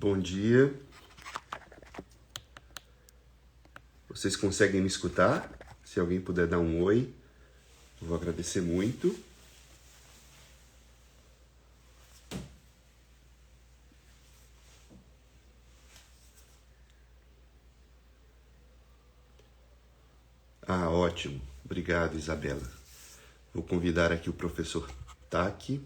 Bom dia. Vocês conseguem me escutar? Se alguém puder dar um oi, eu vou agradecer muito. Ah, ótimo. Obrigado, Isabela. Vou convidar aqui o professor Taki.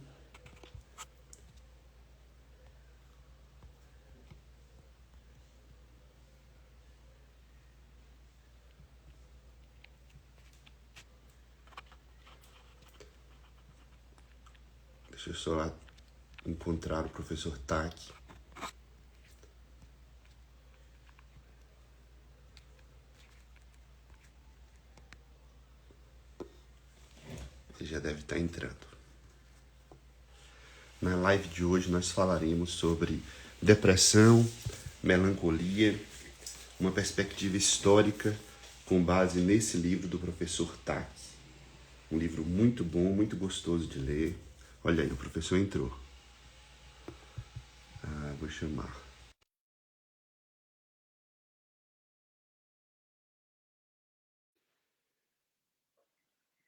Deixa eu só lá encontrar o professor Taki. Ele já deve estar entrando. Na live de hoje nós falaremos sobre depressão, melancolia, uma perspectiva histórica com base nesse livro do professor Taki. Um livro muito bom, muito gostoso de ler. Olha aí, o professor entrou. Vou chamar.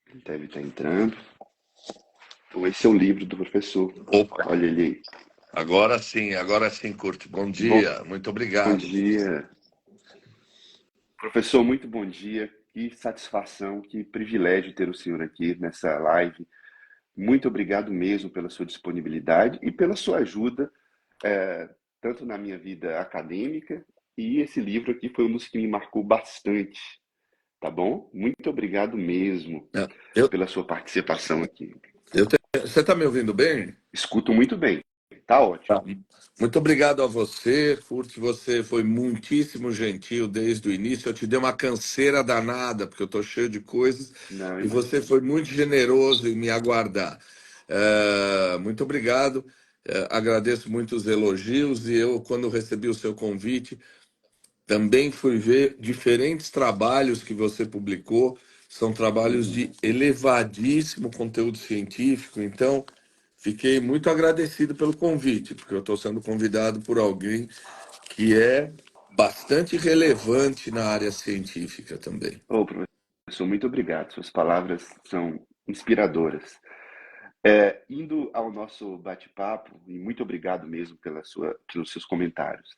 Ele deve estar entrando. Então, esse é o livro do professor. Opa, Olha ele aí. agora sim, Curto. Bom Bom, dia, muito bom obrigado. dia. Professor, muito bom dia. Que satisfação, que privilégio ter o senhor aqui nessa live. Muito obrigado mesmo pela sua disponibilidade e pela sua ajuda, tanto na minha vida acadêmica, e esse livro aqui foi um dos que me marcou bastante, tá bom? Muito obrigado mesmo É, Eu, pela sua participação aqui. você está me ouvindo bem? Escuto muito bem, tá ótimo. Tá. Muito obrigado a você, Curto. Você foi muitíssimo gentil desde o início. Eu te dei uma canseira danada, porque eu estou cheio de coisas, Não, e você imagina. foi muito generoso em me aguardar. Muito obrigado. Agradeço muito os elogios, e eu, quando recebi o seu convite, também fui ver diferentes trabalhos que você publicou, são trabalhos Uhum. de elevadíssimo conteúdo científico, então fiquei muito agradecido pelo convite, porque eu estou sendo convidado por alguém que é bastante relevante na área científica também. Ô, professor, muito obrigado. Suas palavras são inspiradoras. Indo ao nosso bate-papo, e muito obrigado mesmo pelos seus comentários.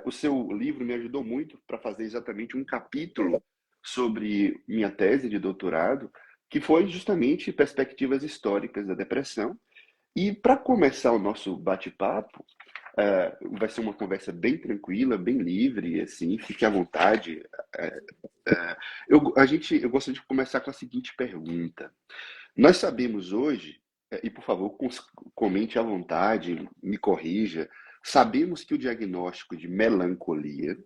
O seu livro me ajudou muito para fazer exatamente um capítulo sobre minha tese de doutorado, que foi justamente perspectivas históricas da depressão. E para começar o nosso bate-papo, vai ser uma conversa bem tranquila, bem livre, assim, fique à vontade. É, eu gostaria de começar com a seguinte pergunta. Nós sabemos hoje, e por favor, comente à vontade, me corrija, sabemos que o diagnóstico de melancolia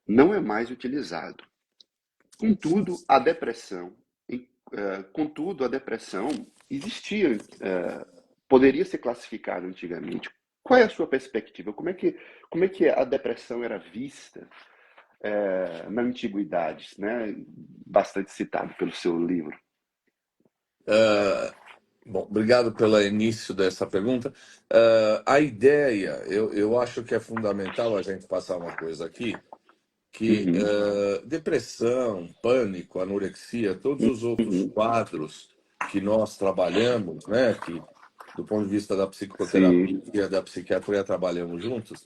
não é mais utilizado. Contudo, a depressão, contudo, a depressão existia, poderia ser classificada antigamente. Qual é a sua perspectiva? Como é que a depressão era vista na antiguidade, né? Bastante citado pelo seu livro. Bom, obrigado pelo início dessa pergunta. A ideia, eu acho que é fundamental a gente passar uma coisa aqui, que Uhum, depressão, pânico, anorexia, todos os outros uhum, quadros que nós trabalhamos, né, que do ponto de vista da sim, psicoterapia e da psiquiatria trabalhamos juntos,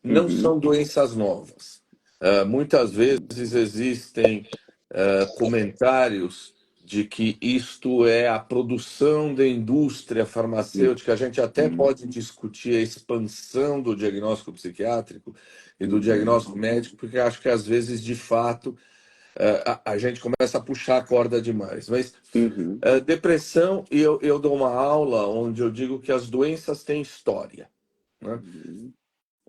não uhum, são doenças novas. Muitas vezes existem comentários de que isto é a produção da indústria farmacêutica. A gente até uhum, pode discutir a expansão do diagnóstico psiquiátrico e do uhum, diagnóstico médico, porque acho que às vezes, de fato, a gente começa a puxar a corda demais. Mas uhum, depressão, e eu dou uma aula onde eu digo que as doenças têm história, né? uhum,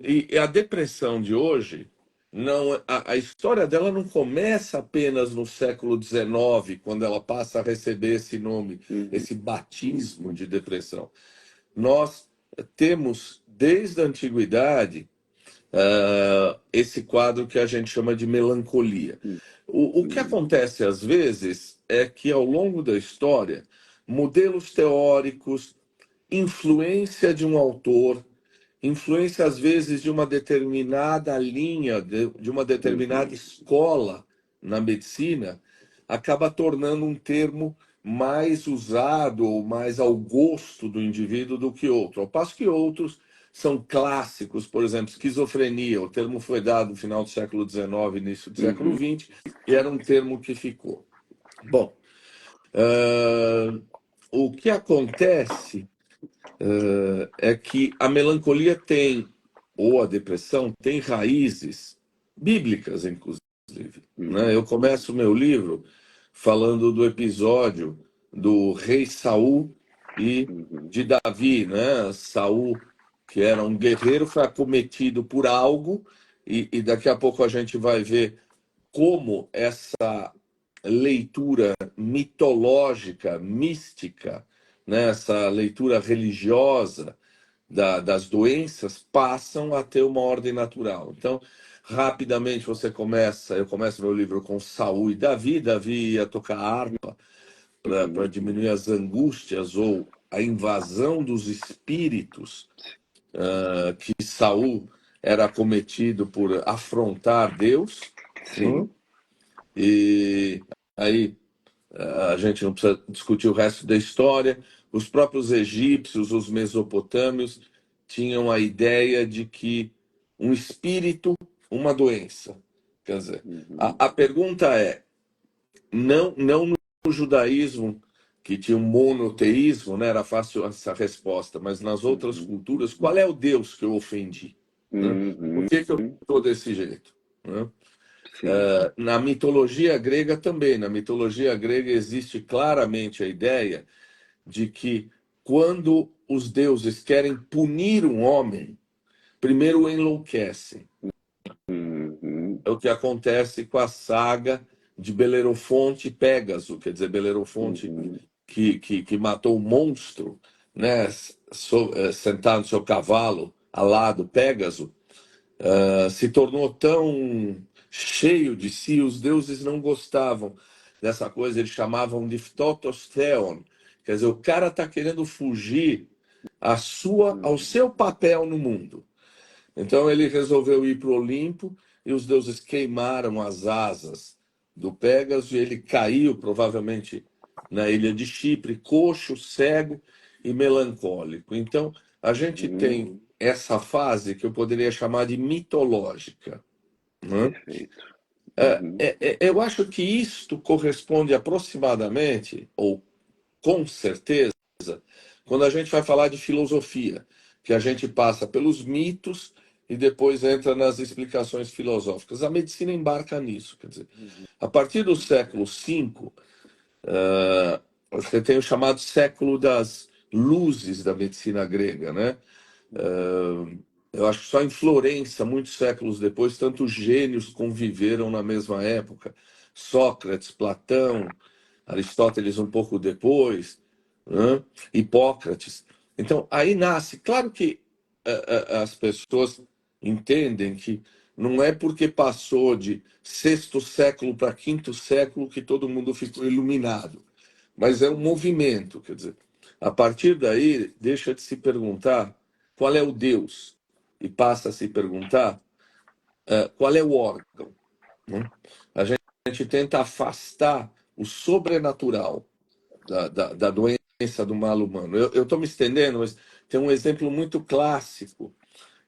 E a depressão de hoje, não, a história dela não começa apenas no século XIX, quando ela passa a receber esse nome, uhum, esse batismo de depressão. Nós temos, desde a antiguidade, esse quadro que a gente chama de melancolia. O que uhum, acontece às vezes é que, ao longo da história, modelos teóricos, influência de um autor, influência às vezes de uma determinada linha, de uma determinada escola na medicina, acaba tornando um termo mais usado ou mais ao gosto do indivíduo do que outro. Ao passo que outros são clássicos, por exemplo, esquizofrenia. O termo foi dado no final do século XIX, início do século XX, e era um termo que ficou. Bom, o que acontece é que a melancolia tem, ou a depressão, tem raízes bíblicas, inclusive. Né? Eu começo o meu livro falando do episódio do rei Saul e de Davi, né? Saul, que era um guerreiro, foi acometido por algo, e daqui a pouco a gente vai ver como essa leitura mitológica, mística, né? Essa leitura religiosa das doenças passam a ter uma ordem natural. Então, rapidamente eu começo meu livro com Saul e Davi. Davi ia tocar harpa para diminuir as angústias ou a invasão dos espíritos que Saul era acometido por afrontar Deus. Sim. E aí a gente não precisa discutir o resto da história. Os próprios egípcios, os mesopotâmios, tinham a ideia de que um espírito, uma doença. Quer dizer, a pergunta é, não no judaísmo, que tinha um monoteísmo, né, era fácil essa resposta, mas nas outras culturas, qual é o Deus que eu ofendi? Né? Por que eu estou desse jeito? Né? Na mitologia grega também. Na mitologia grega existe claramente a ideia de que quando os deuses querem punir um homem, primeiro o enlouquecem. É o que acontece com a saga de Belerofonte e Pégaso, quer dizer, Belerofonte que matou o monstro, né, sentado no seu cavalo, alado Pégaso, se tornou tão cheio de si, os deuses não gostavam dessa coisa, eles chamavam de phtotostheon, quer dizer, o cara está querendo fugir ao seu papel no mundo. Então ele resolveu ir para o Olimpo e os deuses queimaram as asas do Pégaso e ele caiu, provavelmente, na ilha de Chipre, coxo, cego e melancólico. Então a gente tem essa fase que eu poderia chamar de mitológica. Né? Perfeito. Eu acho que isto corresponde aproximadamente, ou com certeza, quando a gente vai falar de filosofia, que a gente passa pelos mitos e depois entra nas explicações filosóficas. A medicina embarca nisso. Quer dizer, a partir do século V, você tem o chamado século das luzes da medicina grega, né? Eu acho que só em Florença, muitos séculos depois, tantos gênios conviveram na mesma época. Sócrates, Platão, Aristóteles um pouco depois, né? Hipócrates. Então, aí nasce. Claro que as pessoas entendem que não é porque passou de sexto século para quinto século que todo mundo ficou iluminado, mas é um movimento. Quer dizer, a partir daí, deixa de se perguntar qual é o Deus e passa a se perguntar qual é o órgão. Né? A gente tenta afastar o sobrenatural da doença do mal humano. Eu estou me estendendo, mas tem um exemplo muito clássico,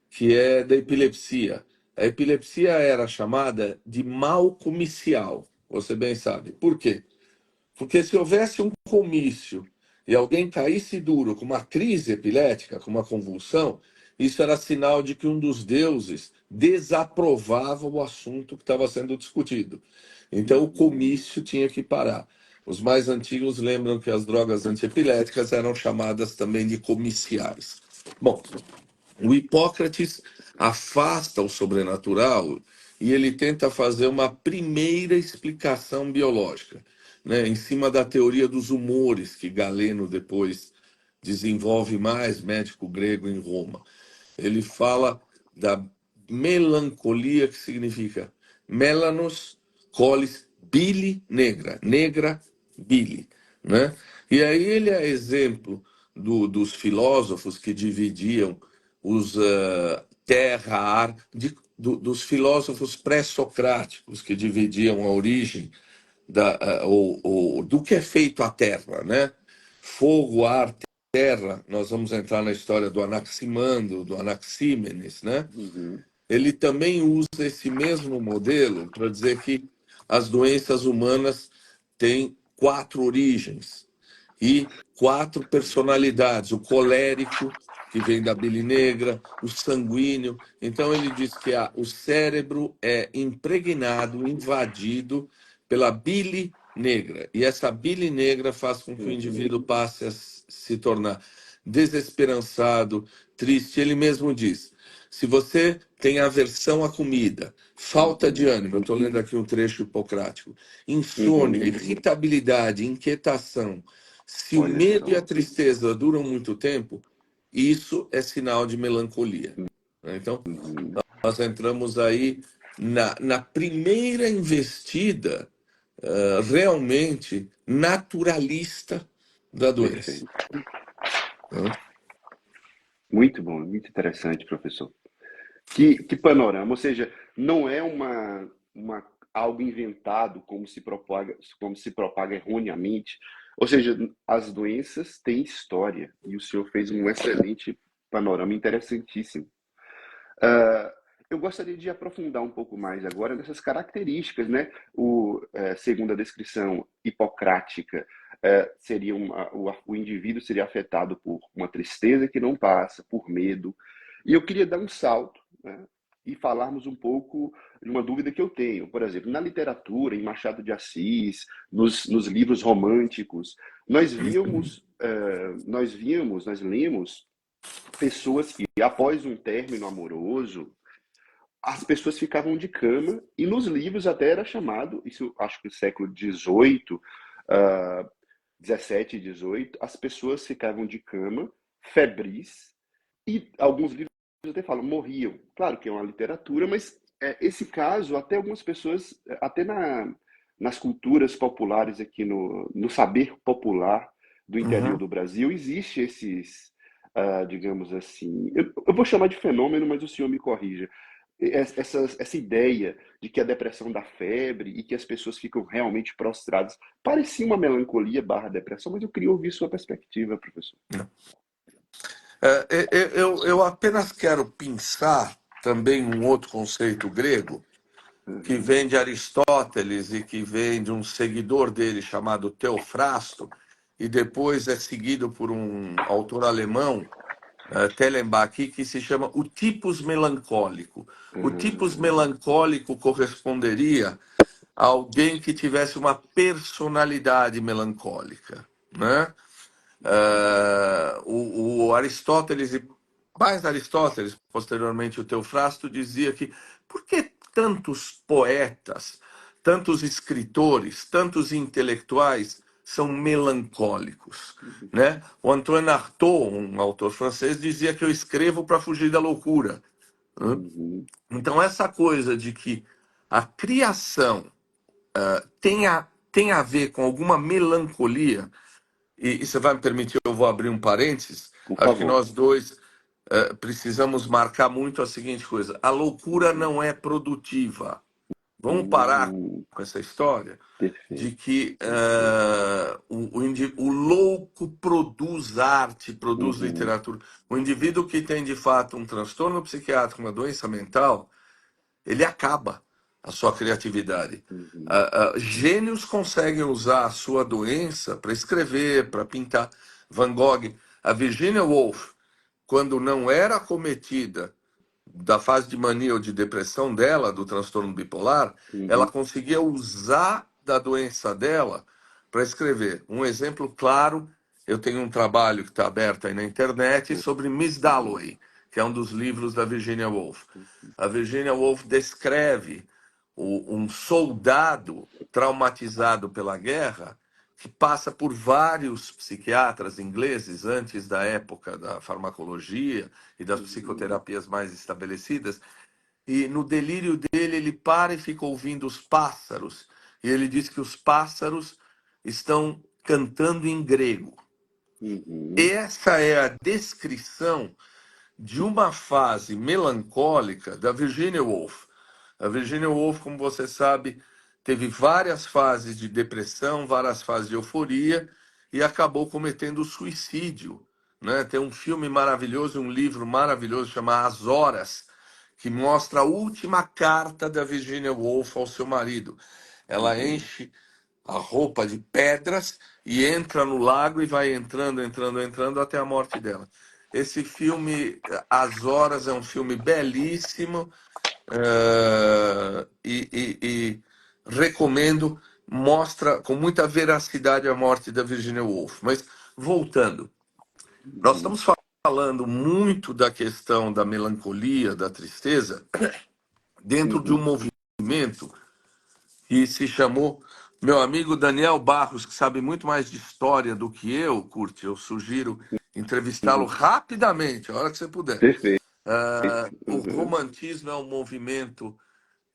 que é da epilepsia. A epilepsia era chamada de mal comicial, você bem sabe. Por quê? Porque se houvesse um comício e alguém caísse duro com uma crise epilética, com uma convulsão, isso era sinal de que um dos deuses desaprovava o assunto que estava sendo discutido. Então o comício tinha que parar. Os mais antigos lembram que as drogas antiepiléticas eram chamadas também de comiciais. Bom, o Hipócrates afasta o sobrenatural e ele tenta fazer uma primeira explicação biológica, né, em cima da teoria dos humores, que Galeno depois desenvolve mais, médico grego em Roma. Ele fala da melancolia, que significa melanos, colis, bile negra, negra, bile. Né? E aí ele é exemplo dos filósofos que dividiam os terra, ar, dos filósofos pré-socráticos que dividiam a origem do que é feito a Terra, né? Fogo, ar, terra. Nós vamos entrar na história do Anaximandro, do Anaxímenes, né? Uhum. Ele também usa esse mesmo modelo para dizer que as doenças humanas têm quatro origens e quatro personalidades: o colérico, que vem da bile negra, o sanguíneo. Então, ele diz que o cérebro é impregnado, invadido pela bile negra. E essa bile negra faz com que o Uhum. indivíduo passe a se tornar desesperançado, triste. Ele mesmo diz: se você tem aversão à comida, falta de Uhum. ânimo, eu estou lendo aqui um trecho hipocrático, insônia, Uhum. irritabilidade, inquietação, se o Olha medo e a só. tristeza duram muito tempo, isso é sinal de melancolia. Então, Uhum. nós entramos aí na primeira investida realmente naturalista da doença. Perfeito. Né? Muito bom, muito interessante, professor. Que panorama, ou seja, não é algo inventado como se propaga erroneamente. Ou seja, as doenças têm história e o senhor fez um excelente panorama, interessantíssimo. Ah, eu gostaria de aprofundar um pouco mais agora nessas características, né? Segundo a descrição hipocrática, seria o indivíduo seria afetado por uma tristeza que não passa, por medo. E eu queria dar um salto, né? E falarmos um pouco de uma dúvida que eu tenho. Por exemplo, na literatura, em Machado de Assis, nos livros românticos, nós lemos pessoas que, após um término amoroso, as pessoas ficavam de cama, e nos livros até era chamado, isso acho que no século XVIII, 17 e 18, as pessoas ficavam de cama, febris, e alguns livros até falam, morriam. Claro que é uma literatura, mas esse caso, até algumas pessoas, até nas culturas populares aqui, no saber popular do interior Uhum. do Brasil, existe digamos assim, eu vou chamar de fenômeno, mas o senhor me corrija. Essa ideia de que a depressão dá febre e que as pessoas ficam realmente prostradas, parecia uma melancolia barra depressão, mas eu queria ouvir sua perspectiva, professor. Eu apenas quero pensar também um outro conceito grego que Uhum, vem de Aristóteles e que vem de um seguidor dele chamado Teofrasto, e depois é seguido por um autor alemão, Tellenbach, que se chama o tipus melancólico. O tipus uhum, melancólico corresponderia a alguém que tivesse uma personalidade melancólica, né? O Aristóteles, e mais Aristóteles, posteriormente o Teofrasto, dizia que por que tantos poetas, tantos escritores, tantos intelectuais são melancólicos? Né? O Antoine Artaud, um autor francês, dizia que eu escrevo para fugir da loucura. Né? uhum, Então, essa coisa de que a criação tem a ver com alguma melancolia, e você vai me permitir, eu vou abrir um parênteses. por Acho que favor. nós dois precisamos marcar muito a seguinte coisa: a loucura Uhum, não é produtiva. Vamos parar uhum, com essa história de perfeito. que o louco produz arte, produz Uhum, literatura. O indivíduo que tem de fato um transtorno psiquiátrico, uma doença mental, ele acaba a sua criatividade. uhum, Gênios conseguem usar a sua doença para escrever, para pintar. Van Gogh, a Virginia Woolf, quando não era acometida da fase de mania ou de depressão dela, do transtorno bipolar, ela uhum, conseguia usar da doença dela para escrever. Um exemplo claro, eu tenho um trabalho que está aberto aí na internet sobre Miss uhum, Dalloway, que é um dos livros da Virginia Woolf. A Virginia Woolf descreve um soldado traumatizado pela guerra que passa por vários psiquiatras ingleses antes da época da farmacologia e das uhum, psicoterapias mais estabelecidas, e no delírio dele ele para e fica ouvindo os pássaros, e ele diz que os pássaros estão cantando em grego. uhum, Essa é a descrição de uma fase melancólica da Virginia Woolf. A Virginia Woolf, como você sabe, teve várias fases de depressão, várias fases de euforia e acabou cometendo suicídio, né? Tem um filme maravilhoso, um livro maravilhoso chamado As Horas, que mostra a última carta da Virginia Woolf ao seu marido. Ela Uhum. enche a roupa de pedras e entra no lago e vai entrando, entrando, entrando até a morte dela. Esse filme, As Horas, é um filme belíssimo, e recomendo, mostra com muita veracidade a morte da Virginia Woolf. Mas voltando, nós Uhum. estamos falando muito da questão da melancolia, da tristeza, dentro de um Uhum. movimento que se chamou meu amigo Daniel Barros, que sabe muito mais de história do que eu, Curte. Eu sugiro entrevistá-lo Uhum. rapidamente, a hora que você puder. Perfeito. O Uhum. romantismo é um movimento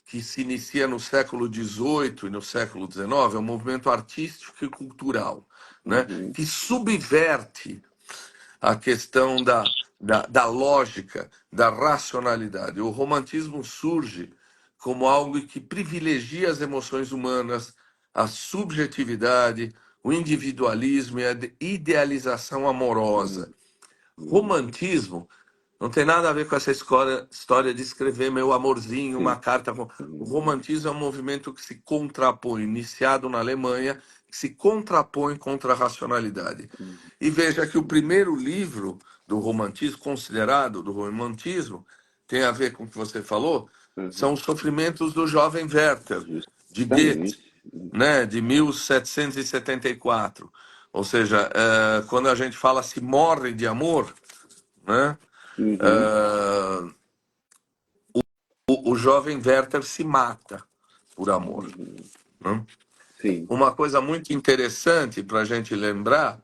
que se inicia no século XVIII e no século XIX, é um movimento artístico e cultural, né, Uhum. que subverte a questão da lógica, da racionalidade. O romantismo surge como algo que privilegia as emoções humanas, a subjetividade, o individualismo e a idealização Uhum. amorosa. Romantismo não tem nada a ver com essa história de escrever meu amorzinho, uma Sim. carta. O Uhum. romantismo é um movimento que se contrapõe, iniciado na Alemanha, que se contrapõe contra a racionalidade. E veja que o primeiro livro do romantismo, considerado do romantismo, tem a ver com o que você falou, são Uhum. os sofrimentos do jovem Werther, de Goethe, Justamente. né, de 1774. Ou seja, quando a gente fala se morre de amor, né, Uhum. ah, o jovem Werther se mata por amor, Uhum. né? Sim. Uma coisa muito interessante para a gente lembrar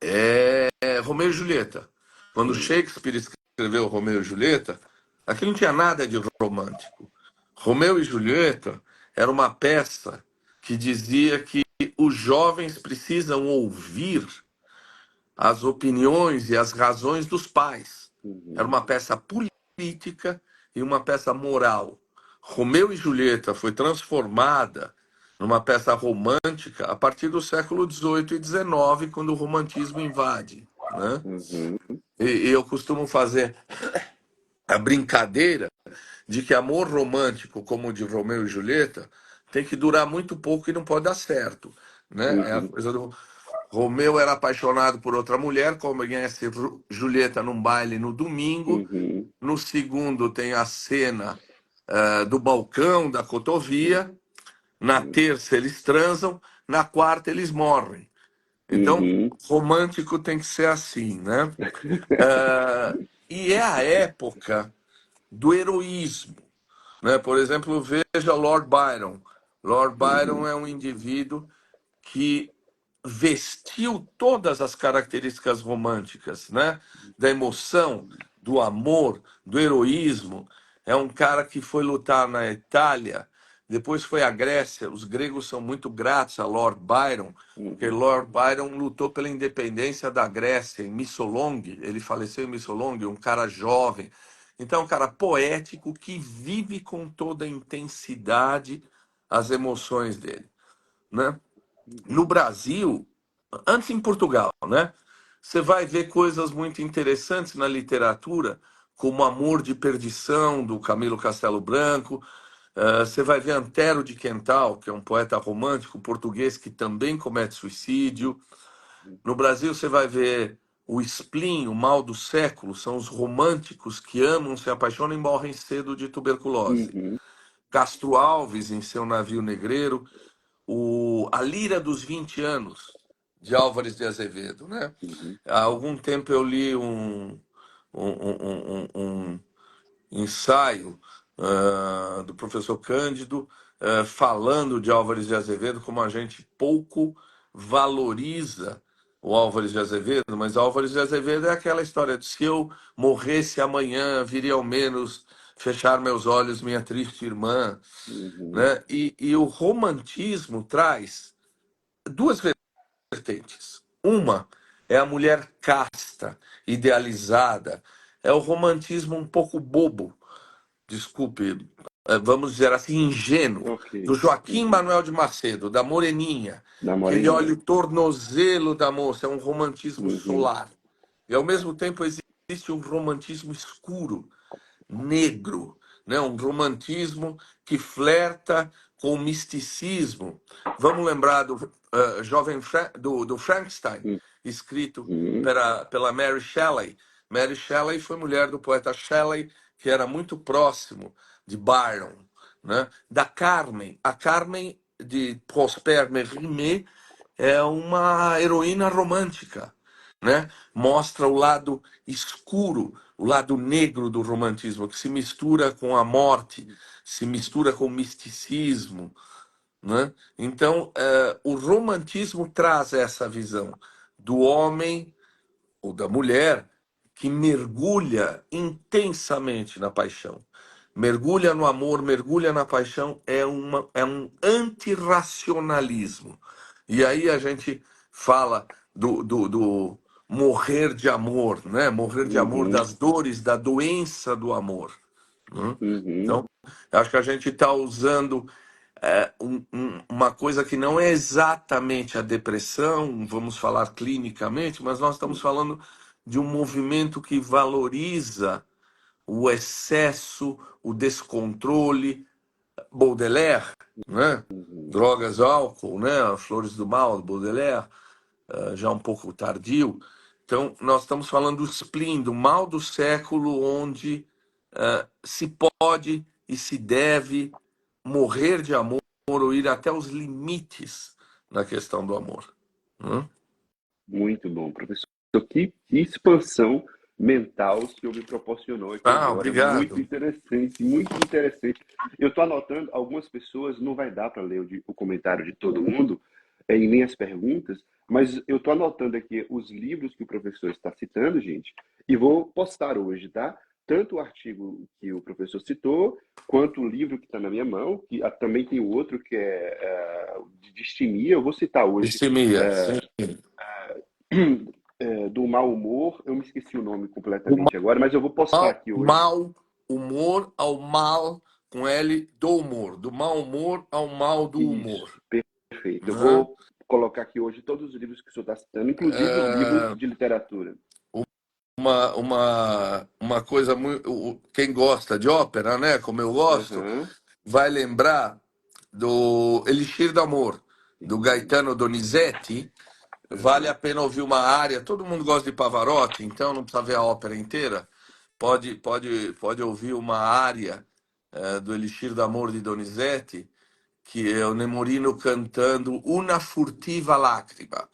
é Romeu e Julieta. Quando Sim. Shakespeare escreveu Romeu e Julieta, aquilo não tinha nada de romântico. Romeu e Julieta era uma peça que dizia que os jovens precisam ouvir as opiniões e as razões dos pais. Era Uhum. uma peça política e uma peça moral. Romeu e Julieta foi transformada numa peça romântica a partir do século XVIII e XIX, quando o romantismo invade, né? Uhum. E eu costumo fazer a brincadeira de que amor romântico, como o de Romeu e Julieta, tem que durar muito pouco e não pode dar certo, né? É a Uhum. coisa do Romeu era apaixonado por outra mulher, conhece Julieta num baile no domingo. Uhum. No segundo tem a cena do balcão da cotovia. Na terça eles transam. Na quarta eles morrem. Então, Uhum. romântico tem que ser assim, né? E é a época do heroísmo, né? Por exemplo, veja Lord Byron. Lord Byron Uhum. é um indivíduo que vestiu todas as características românticas, né? Da emoção, do amor, do heroísmo. É um cara que foi lutar na Itália, depois foi à Grécia. Os gregos são muito gratos a Lord Byron, porque Uhum. Lord Byron lutou pela independência da Grécia em Missolonghi. Ele faleceu em Missolonghi, um cara jovem. Então, um cara poético que vive com toda a intensidade as emoções dele, né? No Uhum. Brasil, antes em Portugal, né? Você vai ver coisas muito interessantes na literatura, como Amor de Perdição, do Camilo Castelo Branco. Você vai ver Antero de Quental, que é um poeta romântico português que também comete suicídio. No Brasil, você vai ver o Spleen, o Mal do Século, são os românticos que amam, se apaixonam e morrem cedo de tuberculose. Uhum. Castro Alves, em seu Navio Negreiro, A Lira dos 20 Anos, de Álvares de Azevedo, né? Uhum. Há algum tempo eu li um ensaio do professor Cândido falando de Álvares de Azevedo, como a gente pouco valoriza o Álvares de Azevedo, mas Álvares de Azevedo é aquela história de se eu morresse amanhã, viria ao menos fechar meus olhos, minha triste irmã, Uhum. né? E o romantismo traz duas vertentes. Uma é a mulher casta, idealizada, é o romantismo um pouco bobo, desculpe, vamos dizer assim, ingênuo, Ok. do Joaquim Uhum. Manuel de Macedo, da Moreninha, Da que ele olha Moreninha. o tornozelo da moça, é um romantismo Uhum. solar. E ao mesmo tempo existe um romantismo escuro, negro, né? Um romantismo que flerta com o misticismo. Vamos lembrar do do Frankenstein, escrito Uhum. pela Mary Shelley. Mary Shelley foi mulher do poeta Shelley, que era muito próximo de Byron, né? Da Carmen. A Carmen de Prosper Mérimée é uma heroína romântica, né? Mostra o lado escuro, o lado negro do romantismo, que se mistura com a morte, se mistura com o misticismo, né? Então, o romantismo traz essa visão do homem ou da mulher que mergulha intensamente na paixão. Mergulha no amor, mergulha na paixão, é um antirracionalismo. E aí a gente fala do morrer de amor, né? Morrer de amor, Uhum. das dores, da doença do amor, né? Uhum. Então, acho que a gente está usando uma coisa que não é exatamente a depressão, vamos falar clinicamente, mas nós estamos falando de um movimento que valoriza o excesso, o descontrole, Baudelaire, né? Uhum. Drogas, álcool, né? Flores do Mal, Baudelaire, já um pouco tardio. Então, nós estamos falando do spleen, do mal do século, onde se pode e se deve morrer de amor ou ir até os limites na questão do amor, né? Muito bom, professor. Que expansão mental o senhor me proporcionou aqui Ah, agora. Muito obrigado. interessante, muito interessante. Eu estou anotando, algumas pessoas, não vai dar para ler o comentário de todo mundo, e nem as perguntas, mas eu estou anotando aqui os livros que o professor está citando, gente, e vou postar hoje, tá? Tanto o artigo que o professor citou, quanto o livro que está na minha mão, que também tem o outro que é de distimia, eu vou citar hoje Distimia, sim. do mau humor, eu me esqueci o nome O completamente agora, mas eu vou postar aqui hoje. mal humor ao mal com L do humor, do mau humor ao mal do humor, Isso, perfeito. Eu né? vou colocar aqui hoje todos os livros que o senhor está citando, inclusive os livros de literatura. Uma coisa muito. Quem gosta de ópera, né? Como eu gosto, Aham. vai lembrar do Elixir do Amor, do Gaetano Donizetti. Vale Aham. a pena ouvir uma área. Todo mundo gosta de Pavarotti, então não precisa ver a ópera inteira. Pode ouvir uma área do Elixir do Amor de Donizetti, que é o Nemorino cantando Una furtiva lágrima,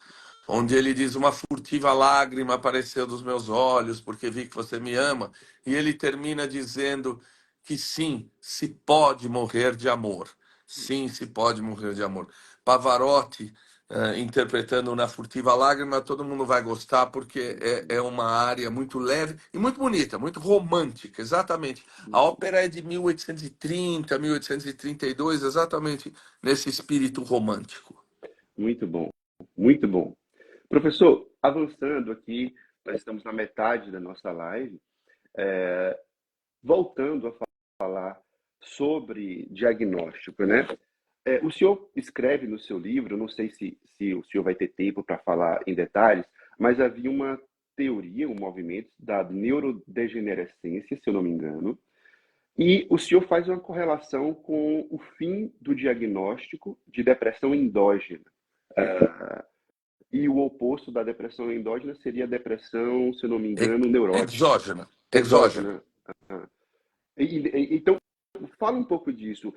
onde ele diz: uma furtiva lágrima apareceu dos meus olhos porque vi que você me ama, e ele termina dizendo que sim, se pode morrer de amor. Sim, se pode morrer de amor. Pavarotti interpretando Na Furtiva Lágrima, todo mundo vai gostar porque é uma área muito leve e muito bonita, muito romântica, exatamente. A ópera é de 1830, 1832, exatamente nesse espírito romântico. Muito bom, muito bom. Professor, avançando aqui, nós estamos na metade da nossa live, voltando a falar sobre diagnóstico, né? O senhor escreve no seu livro, não sei se o senhor vai ter tempo para falar em detalhes, mas havia uma teoria, um movimento da neurodegenerescência, se eu não me engano, e o senhor faz uma correlação com o fim do diagnóstico de depressão endógena. E o oposto da depressão endógena seria a depressão, se eu não me engano, neurótica, Exógena, exógena. exógena. Então, fala um pouco disso.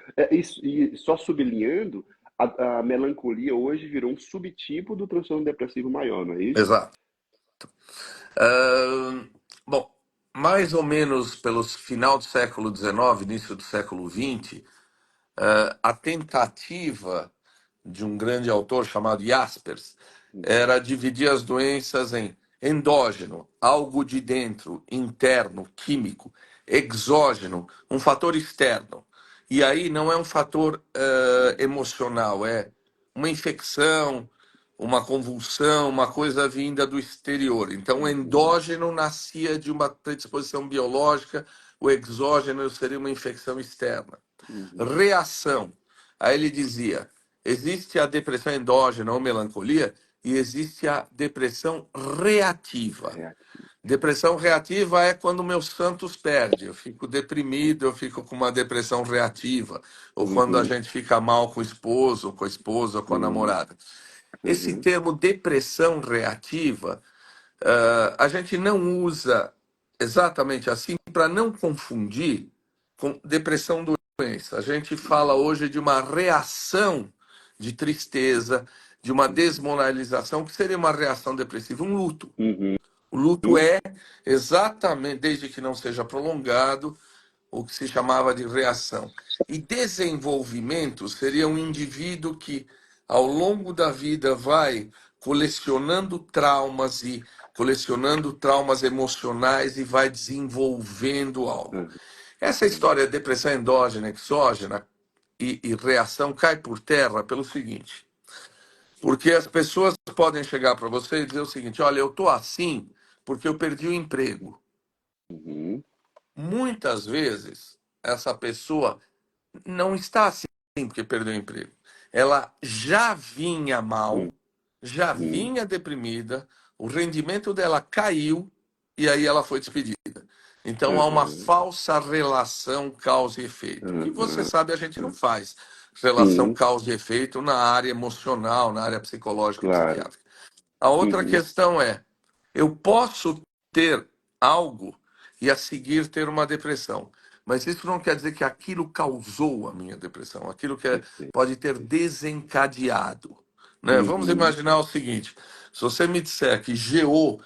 E só sublinhando, a melancolia hoje virou um subtipo do transtorno depressivo maior, não é isso? Exato. Ahn, bom, mais ou menos pelos final do século XIX, início do século XX, a tentativa de um grande autor chamado Jaspers era dividir as doenças em endógeno, algo de dentro, interno, químico, exógeno, um fator externo. E aí não é um fator emocional, é uma infecção, uma convulsão, uma coisa vinda do exterior. Então, o Uhum. endógeno nascia de uma predisposição biológica, o exógeno seria uma infecção externa. Uhum. Reação. Aí ele dizia: existe a depressão endógena ou melancolia e existe a depressão reativa. Reativo. Depressão reativa é quando o meu Santos perde. Eu fico deprimido, eu fico com uma depressão reativa. Ou quando a Uhum. gente fica mal com o esposo, com a esposa, com a Uhum. namorada. Esse Uhum. termo depressão reativa, a gente não usa exatamente assim para não confundir com depressão doença. A gente fala Uhum. hoje de uma reação de tristeza, de uma Uhum. desmoralização, que seria uma reação depressiva, um luto. Uhum. O luto Uhum. é exatamente, desde que não seja prolongado, o que se chamava de reação. E desenvolvimento seria um indivíduo que, ao longo da vida, vai colecionando traumas emocionais e vai desenvolvendo algo. Essa Uhum. história de depressão endógena, exógena e reação cai por terra pelo seguinte, porque as pessoas podem chegar para você e dizer o seguinte: olha, eu estou assim porque eu perdi o emprego. Uhum. Muitas vezes, essa pessoa não está assim porque perdeu o emprego. Ela já vinha mal, já Uhum. vinha deprimida, o rendimento dela caiu e aí ela foi despedida. Então há uma Uhum. falsa relação causa e efeito. O que você Uhum. sabe, a gente não faz relação Sim, causa e efeito na área emocional, na área psicológica e claro. psiquiátrica. A outra Uhum. questão é: eu posso ter algo e a seguir ter uma depressão, mas isso não quer dizer que aquilo causou a minha depressão, aquilo que Perfeito. pode ter desencadeado. Né? Vamos Uhum. imaginar o seguinte: se você me disser que geou,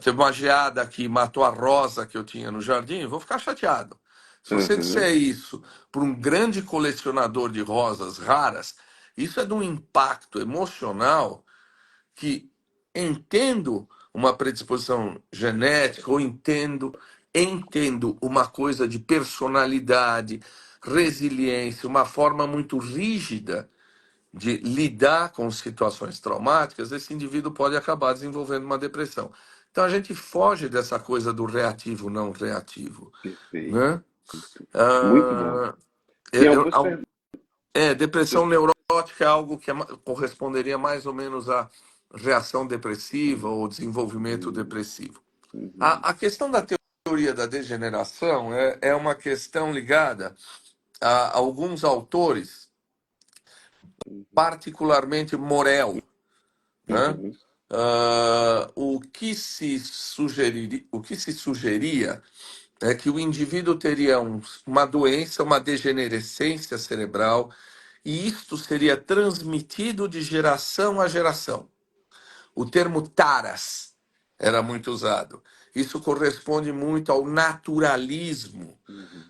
teve uma geada que matou a rosa que eu tinha no jardim, eu vou ficar chateado. Se você Uhum. disser isso para um grande colecionador de rosas raras, isso é de um impacto emocional que entendo uma predisposição genética ou entendo uma coisa de personalidade, resiliência, uma forma muito rígida de lidar com situações traumáticas, esse indivíduo pode acabar desenvolvendo uma depressão. Então a gente foge dessa coisa do reativo não reativo, Perfeito. né? Muito bom. Ah, Tem eu, algumas perguntas. depressão neurótica é algo que corresponderia mais ou menos à reação depressiva ou desenvolvimento Uhum. depressivo. Uhum. A questão da teoria da degeneração é uma questão ligada a alguns autores, Uhum. particularmente Morel, né? Uhum. O que se sugeria é que o indivíduo teria uma doença, uma degenerescência cerebral, e isto seria transmitido de geração a geração. O termo taras era muito usado. Isso corresponde muito ao naturalismo Uhum.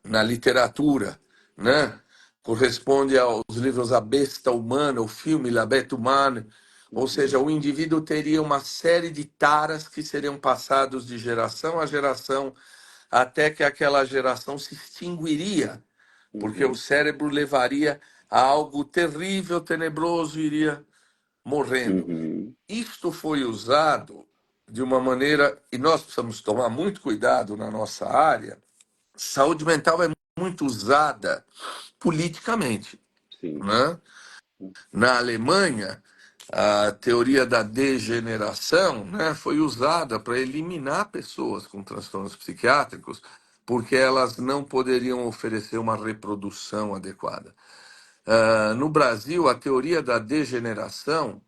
na literatura, né? Corresponde aos livros A Besta Humana, o filme La Bête Humane, ou seja, Uhum. o indivíduo teria uma série de taras que seriam passados de geração a geração até que aquela geração se extinguiria, porque o Uhum. cérebro levaria a algo terrível, tenebroso, e iria morrendo. Uhum. Isto foi usado de uma maneira, e nós precisamos tomar muito cuidado na nossa área. Saúde mental é muito usada politicamente, Sim. né? Na Alemanha, a teoria da degeneração, né, foi usada para eliminar pessoas com transtornos psiquiátricos, porque elas não poderiam oferecer uma reprodução adequada. No Brasil, a teoria da degeneração,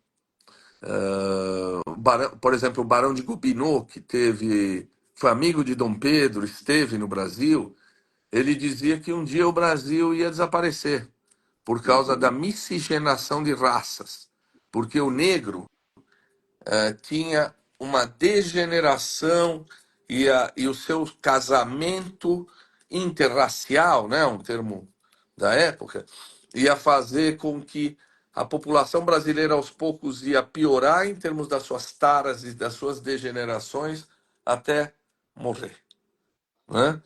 por exemplo, o Barão de Gobineau, foi amigo de Dom Pedro, esteve no Brasil, ele dizia que um dia o Brasil ia desaparecer por causa da Uhum. miscigenação de raças, porque o negro tinha uma degeneração e o seu casamento interracial, né, um termo da época, ia fazer com que a população brasileira aos poucos ia piorar em termos das suas taras e das suas degenerações até morrer, né?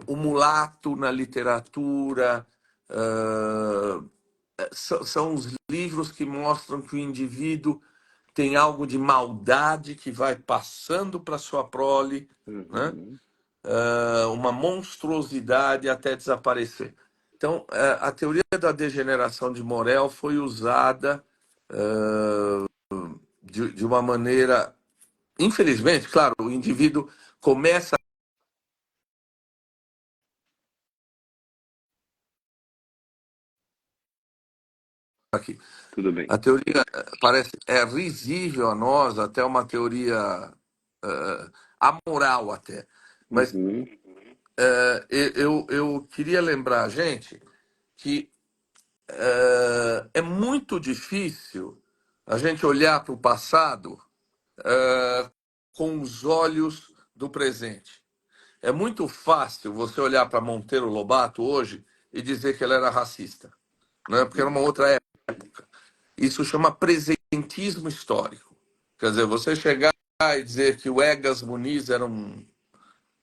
O mulato na literatura, são os livros que mostram que o indivíduo tem algo de maldade que vai passando para sua prole, né? Uhum. Uma monstruosidade até desaparecer. Então, a teoria da degeneração de Morel foi usada de uma maneira, infelizmente, claro, o indivíduo começa aqui. Tudo bem. A teoria parece risível a nós, até uma teoria amoral até. Mas Uhum. eu queria lembrar a gente que é muito difícil a gente olhar para o passado com os olhos do presente. É muito fácil você olhar para Monteiro Lobato hoje e dizer que ela era racista, né? Porque era uma Uhum. outra época. Isso chama presentismo histórico. Quer dizer, você chegar e dizer que o Egas Muniz era um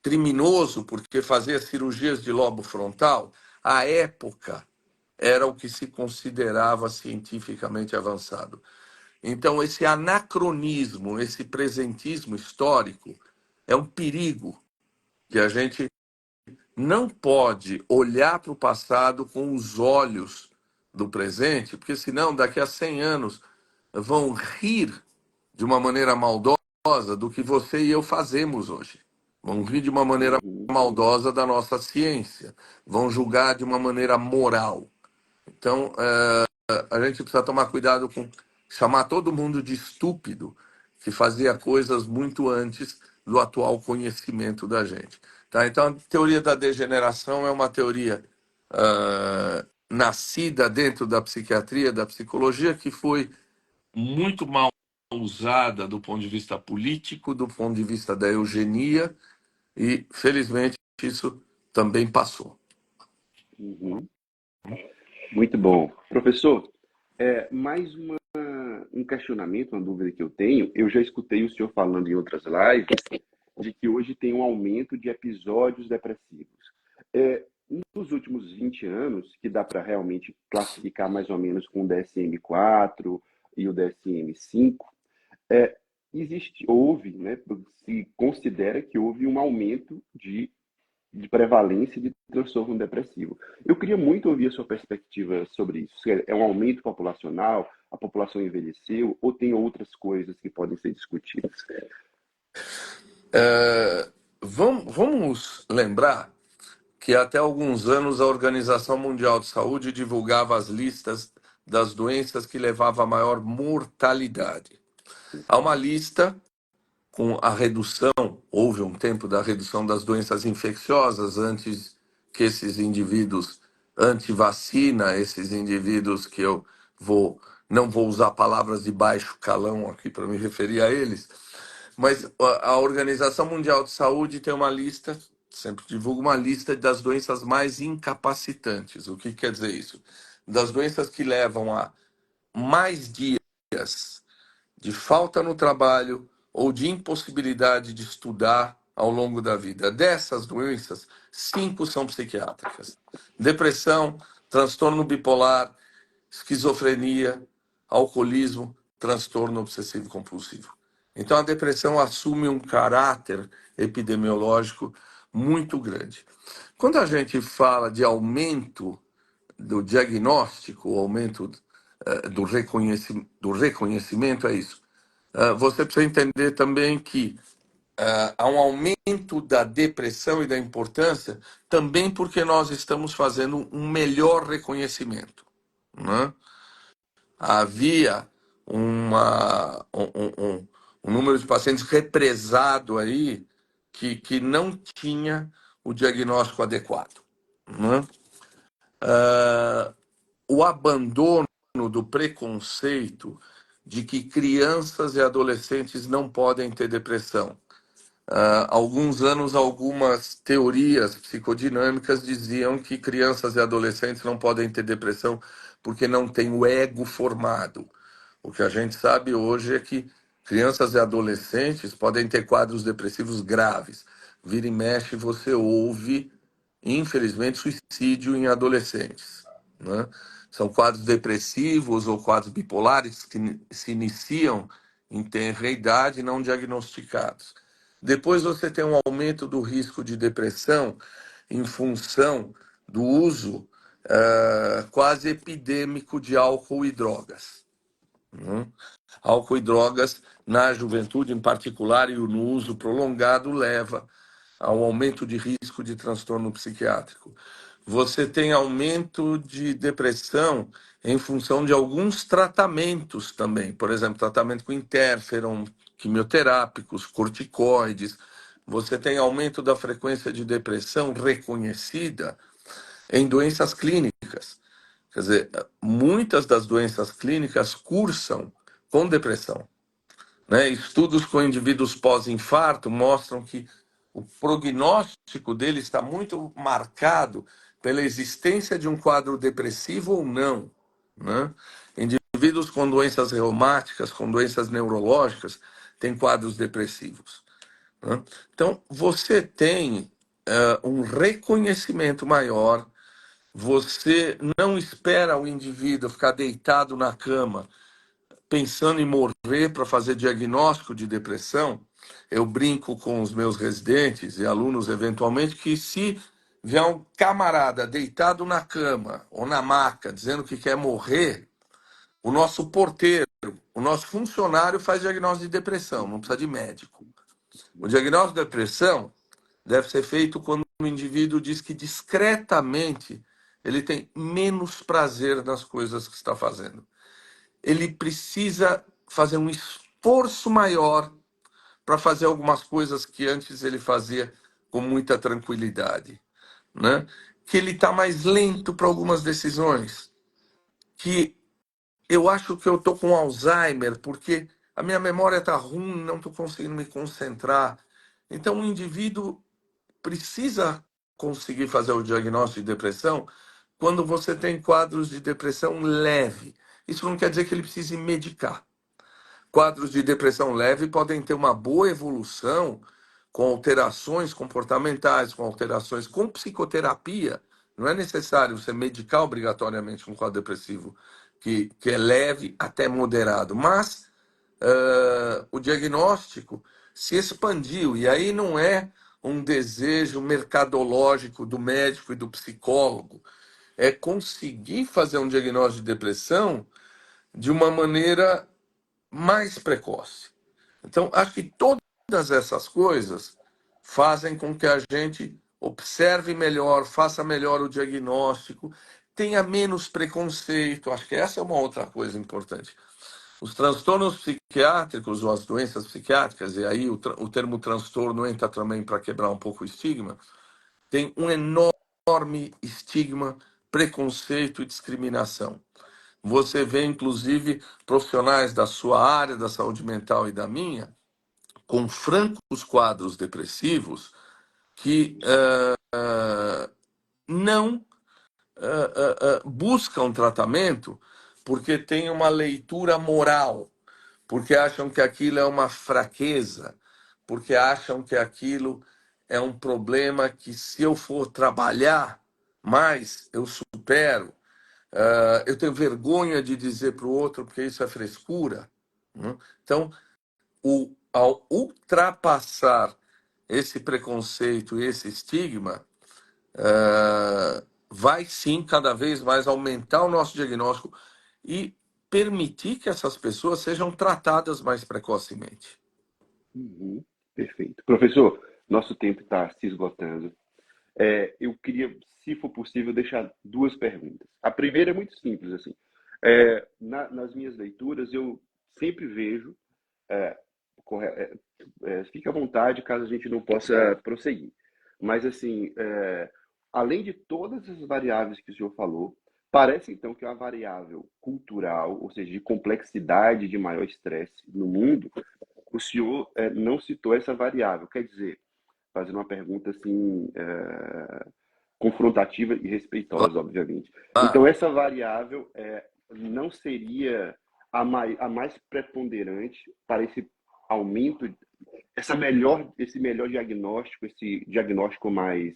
criminoso porque fazia cirurgias de lobo frontal, à época era o que se considerava cientificamente avançado. Então, esse anacronismo, esse presentismo histórico é um perigo que a gente não pode olhar para o passado com os olhos do presente, porque senão daqui a 100 anos vão rir de uma maneira maldosa do que você e eu fazemos hoje. Vão rir de uma maneira Uhum. maldosa da nossa ciência. Vão julgar de uma maneira moral. Então, a gente precisa tomar cuidado com chamar todo mundo de estúpido, que fazia coisas muito antes do atual conhecimento da gente. Tá? Então, a teoria da degeneração é uma teoria nascida dentro da psiquiatria, da psicologia, que foi muito mal usada do ponto de vista político, do ponto de vista da eugenia, e felizmente isso também passou. Uhum. Muito bom. Professor, mais um questionamento, uma dúvida que eu tenho. Eu já escutei o senhor falando em outras lives de que hoje tem um aumento de episódios depressivos. Nos últimos 20 anos, que dá para realmente classificar mais ou menos com o DSM-4 e o DSM-5, houve, né, se considera que houve um aumento de prevalência de transtorno depressivo. Eu queria muito ouvir a sua perspectiva sobre isso. É um aumento populacional, a população envelheceu, ou tem outras coisas que podem ser discutidas? Vamos lembrar que até alguns anos a Organização Mundial de Saúde divulgava as listas das doenças que levavam a maior mortalidade. Há uma lista com a redução, houve um tempo da redução das doenças infecciosas antes que esses indivíduos anti-vacina, esses indivíduos que eu não vou usar palavras de baixo calão aqui para me referir a eles, mas a Organização Mundial de Saúde tem uma lista, sempre divulga uma lista das doenças mais incapacitantes. O que quer dizer isso? Das doenças que levam a mais dias de falta no trabalho ou de impossibilidade de estudar ao longo da vida. Dessas doenças, 5 são psiquiátricas: depressão, transtorno bipolar, esquizofrenia, alcoolismo, transtorno obsessivo compulsivo. Então a depressão assume um caráter epidemiológico muito grande. Quando a gente fala de aumento do diagnóstico, aumento do reconhecimento, é isso. Você precisa entender também que há um aumento da depressão e da importância também porque nós estamos fazendo um melhor reconhecimento, né? Havia um número de pacientes represado aí que não tinha o diagnóstico adequado, né? O abandono do preconceito de que crianças e adolescentes não podem ter depressão. Há alguns anos, algumas teorias psicodinâmicas diziam que crianças e adolescentes não podem ter depressão porque não têm o ego formado. O que a gente sabe hoje é que crianças e adolescentes podem ter quadros depressivos graves. Vira e mexe, você ouve, infelizmente, suicídio em adolescentes, né? São quadros depressivos ou quadros bipolares que se iniciam em tenra idade não diagnosticados. Depois você tem um aumento do risco de depressão em função do uso quase epidêmico de álcool e drogas. Álcool e drogas na juventude em particular e no uso prolongado leva ao aumento de risco de transtorno psiquiátrico. Você tem aumento de depressão em função de alguns tratamentos também, por exemplo, tratamento com interferon, quimioterápicos, corticoides. Você tem aumento da frequência de depressão reconhecida em doenças clínicas. Quer dizer, muitas das doenças clínicas cursam com depressão, né? Estudos com indivíduos pós-infarto mostram que o prognóstico dele está muito marcado pela existência de um quadro depressivo ou não, né? Indivíduos com doenças reumáticas, com doenças neurológicas, têm quadros depressivos, né? Então, você tem um reconhecimento maior, você não espera o indivíduo ficar deitado na cama pensando em morrer para fazer diagnóstico de depressão. Eu brinco com os meus residentes e alunos, eventualmente, que se vier um camarada deitado na cama ou na maca dizendo que quer morrer, o nosso porteiro, o nosso funcionário faz diagnóstico de depressão, não precisa de médico. O diagnóstico de depressão deve ser feito quando o indivíduo diz que discretamente ele tem menos prazer nas coisas que está fazendo. Ele precisa fazer um esforço maior para fazer algumas coisas que antes ele fazia com muita tranquilidade, né? Que ele está mais lento para algumas decisões, que eu acho que eu estou com Alzheimer porque a minha memória está ruim, não estou conseguindo me concentrar. Então, o indivíduo precisa conseguir fazer o diagnóstico de depressão quando você tem quadros de depressão leve. Isso não quer dizer que ele precise medicar. Quadros de depressão leve podem ter uma boa evolução com alterações comportamentais, com alterações com psicoterapia. Não é necessário você medicar obrigatoriamente um quadro depressivo que é leve até moderado, mas o diagnóstico se expandiu, e aí não é um desejo mercadológico do médico e do psicólogo, é conseguir fazer um diagnóstico de depressão de uma maneira mais precoce. Então, acho que todas essas coisas fazem com que a gente observe melhor, faça melhor o diagnóstico, tenha menos preconceito. Acho que essa é uma outra coisa importante. Os transtornos psiquiátricos ou as doenças psiquiátricas, e aí o termo transtorno entra também para quebrar um pouco o estigma, tem um enorme estigma, preconceito e discriminação. Você vê, inclusive, profissionais da sua área, da saúde mental e da minha, com francos quadros depressivos que não buscam tratamento porque tem uma leitura moral, porque acham que aquilo é uma fraqueza, porque acham que aquilo é um problema que, se eu for trabalhar mais, eu supero. Eu tenho vergonha de dizer para o outro porque isso é frescura, né? Então, ao ultrapassar esse preconceito e esse estigma, vai sim cada vez mais aumentar o nosso diagnóstico e permitir que essas pessoas sejam tratadas mais precocemente. Uhum, perfeito. Professor, nosso tempo está se esgotando. Eu queria, se for possível, deixar duas perguntas. A primeira é muito simples, assim. Nas minhas leituras, eu sempre vejo, é, fique à vontade caso a gente não possa prosseguir. Mas, assim, além de todas as variáveis que o senhor falou, parece então que é uma variável cultural, ou seja, de complexidade, de maior estresse no mundo, o senhor não citou essa variável. Quer dizer, fazendo uma pergunta assim, confrontativa e respeitosa, obviamente. Então, Claro. essa variável não seria a mais preponderante para esse aumento, esse melhor diagnóstico, esse diagnóstico mais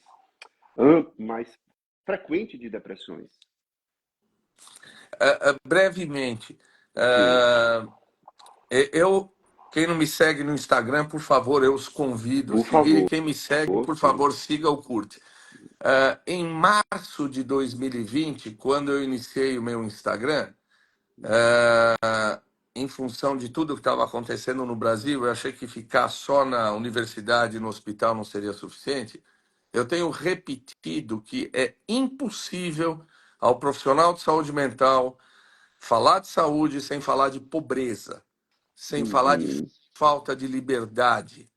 frequente de depressões? brevemente, Sim, é, eu, quem não me segue no Instagram, por favor, eu os convido a por seguir. E favor, quem me segue, por sim. favor, siga o curte. Em março de 2020, quando eu iniciei o meu Instagram, em função de tudo que estava acontecendo no Brasil, eu achei que ficar só na universidade, no hospital, não seria suficiente. Eu tenho repetido que é impossível ao profissional de saúde mental falar de saúde sem falar de pobreza, sem falar de Uhum, falta de liberdade,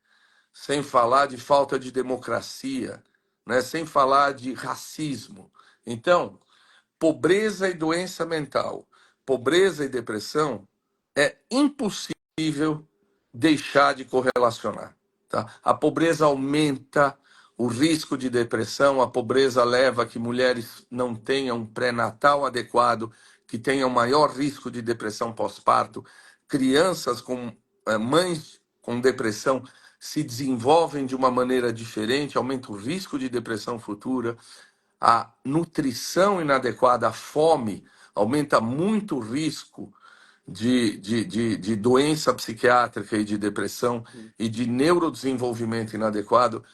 sem falar de falta de democracia, né? Sem falar de racismo. Então, pobreza e doença mental, pobreza e depressão, é impossível deixar de correlacionar. Tá? A pobreza aumenta o risco de depressão, a pobreza leva a que mulheres não tenham um pré-natal adequado, que tenham maior risco de depressão pós-parto, crianças com mães com depressão se desenvolvem de uma maneira diferente, aumenta o risco de depressão futura, a nutrição inadequada, a fome, aumenta muito o risco de doença psiquiátrica e de depressão e de neurodesenvolvimento inadequado.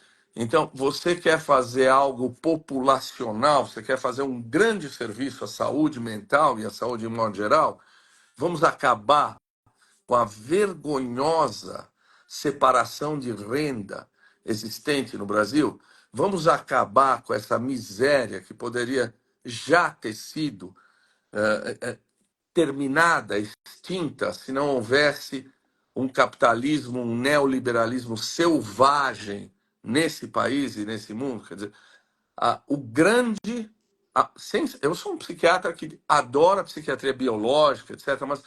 Então, você quer fazer algo populacional, você quer fazer um grande serviço à saúde mental e à saúde em modo geral, vamos acabar com a vergonhosa separação de renda existente no Brasil. Vamos acabar com essa miséria que poderia já ter sido terminada, extinta, se não houvesse um capitalismo, um neoliberalismo selvagem nesse país e nesse mundo. Quer dizer, o grande. Eu sou um psiquiatra que adora psiquiatria biológica, etc., mas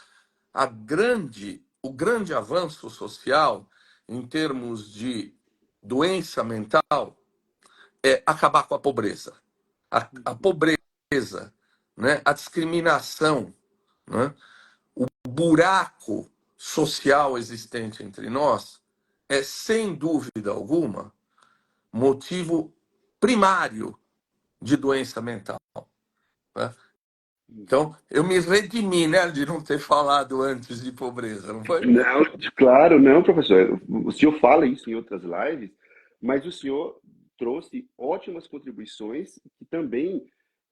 o grande avanço social em termos de doença mental é acabar com a pobreza. A pobreza, né? A discriminação, né? O buraco social existente entre nós é, sem dúvida alguma, motivo primário de doença mental. Né? uhum. Então, eu me redimi, né, de não ter falado antes de pobreza, não foi? Não, claro, não, professor. O senhor fala isso em outras lives, mas o senhor trouxe ótimas contribuições que também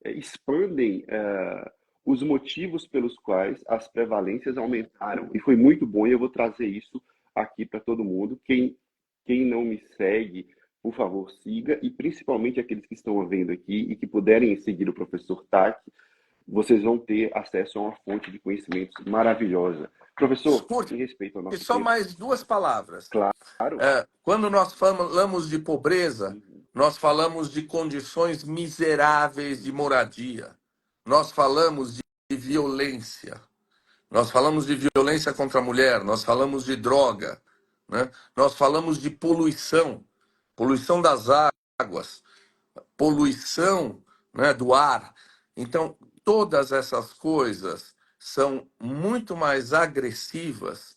expandem os motivos pelos quais as prevalências aumentaram. E foi muito bom, e eu vou trazer isso aqui para todo mundo. Quem não me segue, por favor, siga, e principalmente aqueles que estão vendo aqui e que puderem seguir o professor Tak, vocês vão ter acesso a uma fonte de conhecimentos maravilhosa. Professor, Escute, em respeito ao nosso só tempo, mais duas palavras. claro. Quando nós falamos de pobreza, Uhum, nós falamos de condições miseráveis de moradia. Nós falamos de violência. Nós falamos de violência contra a mulher, nós falamos de droga, né? Nós falamos de poluição, poluição das águas, poluição, né, do ar. Então, todas essas coisas são muito mais agressivas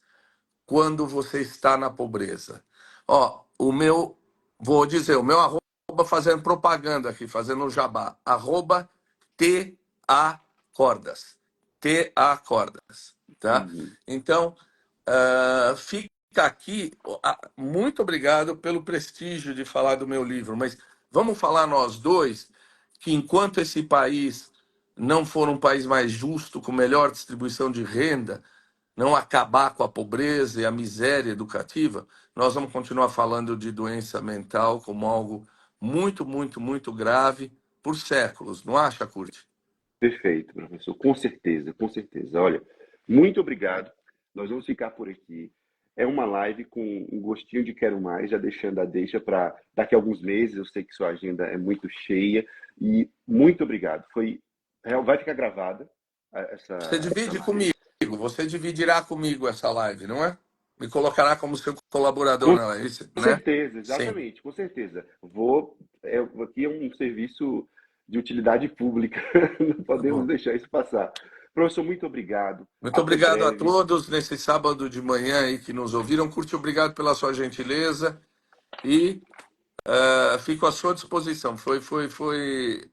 quando você está na pobreza. Ó, vou dizer, o meu arroba fazendo propaganda aqui, fazendo um jabá, arroba TA Cordas, TA Cordas, tá? uhum. Então, fica aqui, muito obrigado pelo prestígio de falar do meu livro, mas vamos falar nós dois que enquanto esse país não for um país mais justo, com melhor distribuição de renda, não acabar com a pobreza e a miséria educativa, nós vamos continuar falando de doença mental como algo muito, muito, muito grave por séculos. Não acha, Curti? Perfeito, professor. Com certeza, com certeza. Olha, muito obrigado. Nós vamos ficar por aqui. É uma live com um gostinho de quero mais, já deixando a deixa para daqui a alguns meses. Eu sei que sua agenda é muito cheia e muito obrigado. Vai ficar gravada Você essa divide live. comigo, você dividirá comigo essa live, não é? Me colocará como seu colaborador Com nela, isso, né? certeza, Sim. exatamente, com certeza. Aqui é um serviço de utilidade pública, não Tá podemos bom. deixar isso passar. Professor, muito obrigado. Muito Até obrigado a breve. todos nesse sábado de manhã aí que nos ouviram. Curti, obrigado pela sua gentileza e fico à sua disposição. Foi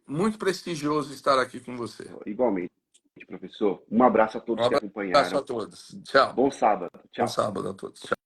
muito prestigioso estar aqui com você. Igualmente, professor. professor. Um abraço a Um todos que abraço a acompanharam. todos. Tchau. Bom sábado. Bom Tchau. sábado a todos. Tchau.